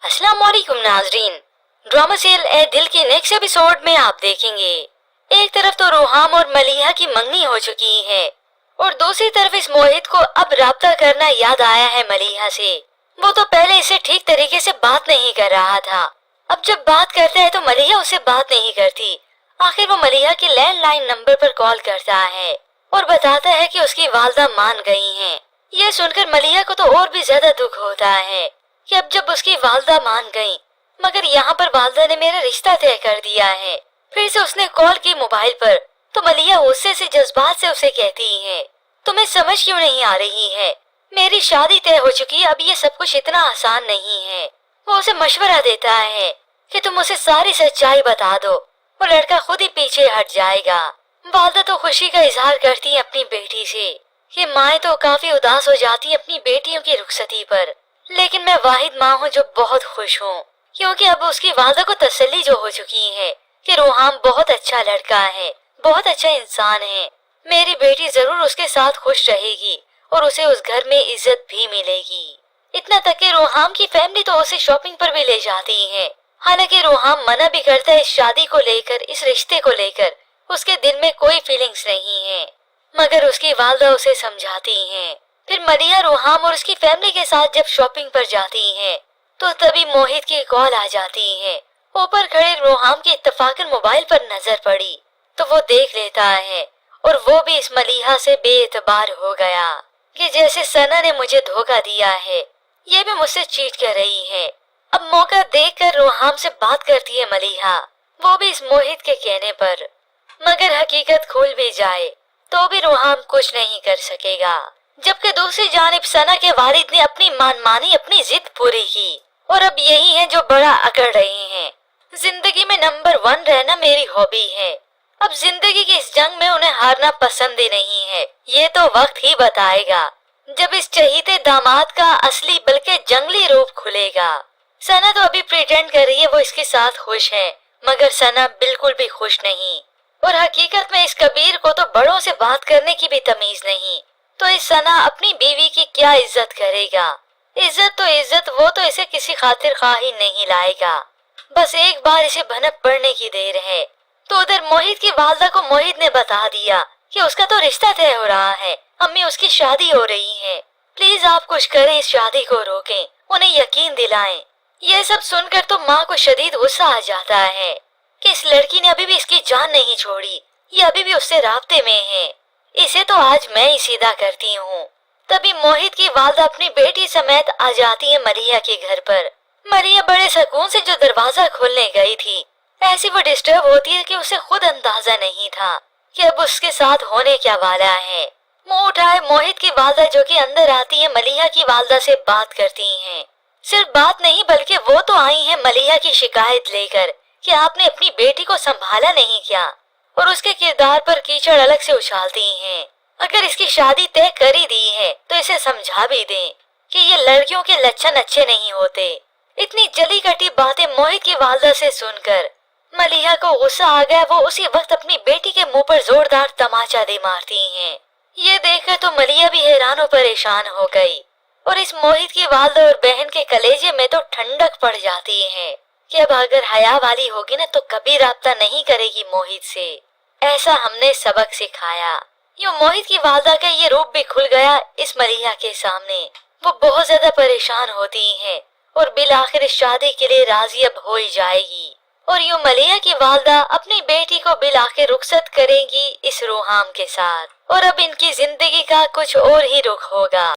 अस्सलाम वालेकुम नाजरीन। ड्रामा सीरियल ए दिल के नेक्स्ट एपिसोड में आप देखेंगे एक तरफ तो रोहाम और मलिहा की मंगनी हो चुकी है और दूसरी तरफ इस मोहित को अब राब्ता करना याद आया है मलिहा से। वो तो पहले इसे ठीक तरीके से बात नहीं कर रहा था, अब जब बात करता है तो मलिहा उससे बात नहीं करती। आखिर वो मलिहा के लैंडलाइन नंबर पर कॉल करता है और बताता है कि उसकी वालदा मान गई हैं। यह सुनकर मलिहा को तो और भी ज्यादा दुख होता है कि अब जब उसकी वालदा मान गई, मगर यहाँ पर वालदा ने मेरा रिश्ता तय कर दिया है। फिर से उसने कॉल की मोबाइल पर तो मलिहा गुस्से से जज्बात से उसे कहती है, तुम्हें समझ क्यों नहीं आ रही है, मेरी शादी तय हो चुकी है, अब ये सब कुछ इतना आसान नहीं है। वो उसे मशवरा देता है कि तुम उसे सारी सच्चाई बता दो, वो लड़का खुद ही पीछे हट जाएगा। वालदा तो खुशी का इजहार करती है अपनी बेटी से कि माएं तो काफी उदास हो जाती है अपनी बेटियों की रुखसती पर, लेकिन मैं वाहिद माँ हूँ जो बहुत खुश हूँ, क्योंकि अब उसकी वालदा को तसल्ली जो हो चुकी है कि रोहाम बहुत अच्छा लड़का है, बहुत अच्छा इंसान है। मेरी बेटी जरूर उसके साथ खुश रहेगी और उसे उस घर में इज्जत भी मिलेगी। इतना तक कि रोहाम की फैमिली तो उसे शॉपिंग पर भी ले जाती है। हालांकि रोहाम मना भी करता है इस शादी को लेकर, इस रिश्ते को लेकर उसके दिल में कोई फीलिंग्स नहीं है, मगर उसकी वालदा उसे समझाती हैं। फिर मलिहा रोहाम और उसकी फैमिली के साथ जब शॉपिंग पर जाती हैं, तो तभी मोहित की कॉल आ जाती है। ऊपर खड़े रोहाम की इत्तफाकन मोबाइल पर नजर पड़ी तो वो देख लेता है और वो भी इस मलिहा से बेएतबार हो गया कि जैसे सना ने मुझे धोखा दिया है, ये भी मुझसे चीट कर रही है। अब मौका देखकर रोहाम से बात करती है मलिहा, वो भी इस मोहित के कहने पर। मगर हकीकत खुल भी जाए तो भी रोहाम कुछ नहीं कर सकेगा, जबकि दूसरी जानिब सना के वालिद ने अपनी मनमानी, अपनी जिद पूरी की और अब यही है जो बड़ा अकड़ रहे हैं। जिंदगी में नंबर 1 रहना मेरी हॉबी है, अब जिंदगी की इस जंग में उन्हें हारना पसंद ही नहीं है। ये तो वक्त ही बताएगा जब इस चहीते दामाद का असली बल्कि जंगली रूप खुलेगा। सना तो अभी प्रिटेंड कर रही है वो इसके साथ खुश है, मगर सना बिल्कुल भी खुश नहीं और हकीकत में इस कबीर को तो बड़ों से बात करने की भी तमीज नहीं, तो इस सना अपनी बीवी की क्या इज्जत करेगा। इज्जत तो इज्जत, वो तो इसे किसी खातिर खा ही नहीं लाएगा, बस एक बार इसे भनक पड़ने की देर है। तो उधर मोहित की वालदा को मोहित ने बता दिया कि उसका तो रिश्ता तय हो रहा है, अम्मी उसकी शादी हो रही है, प्लीज आप कुछ करें, इस शादी को रोकें, उन्हें यकीन दिलाएं। यह सब सुनकर तो माँ को शदीद गुस्सा आ जाता है कि इस लड़की ने अभी भी इसकी जान नहीं छोड़ी, ये अभी भी उससे राब्ते में है, इसे तो आज मैं ही सीधा करती हूँ। तभी मोहित की वालदा अपनी बेटी समेत आ जाती है मलिहा के घर पर। मलिहा बड़े सुकून से जो दरवाजा खोलने गई थी, ऐसी वो डिस्टर्ब होती है कि उसे खुद अंदाजा नहीं था कि अब उसके साथ होने क्या वाला है। मुंह उठाए मोहित की वालदा जो कि अंदर आती है मलिहा की वालदा से बात करती हैं। सिर्फ बात नहीं बल्कि वो तो आई है मलिहा की शिकायत लेकर कि आपने अपनी बेटी को संभाला नहीं क्या, और उसके किरदार पर कीचड़ अलग से उछालती हैं। अगर इसकी शादी तय कर ही दी है तो इसे समझा भी दें कि ये लड़कियों के लक्षण अच्छे नहीं होते। इतनी जली कटी बातें मोहित की वालदा से सुनकर मलिहा को गुस्सा आ गया। वो उसी वक्त अपनी बेटी के मुंह पर जोरदार तमाचा दे मारती हैं। ये देखकर तो मलिहा भी हैरान और परेशान हो गई और इस मोहित की वालदा और बहन के कलेजे में तो ठंडक पड़ जाती है कि अब अगर हया वाली होगी ना तो कभी राब्ता नहीं करेगी मोहित से, ऐसा हमने सबक सिखाया। यूं मोहित की वालदा का ये रूप भी खुल गया इस मलिहा के सामने। वो बहुत ज्यादा परेशान होती हैं और बिल आखिर इस शादी के लिए राजी अब हो ही जाएगी और यूं मलिहा की वालदा अपनी बेटी को बिल आखिर रुखसत करेगी इस रोहाम के साथ और अब इनकी जिंदगी का कुछ और ही रुख होगा।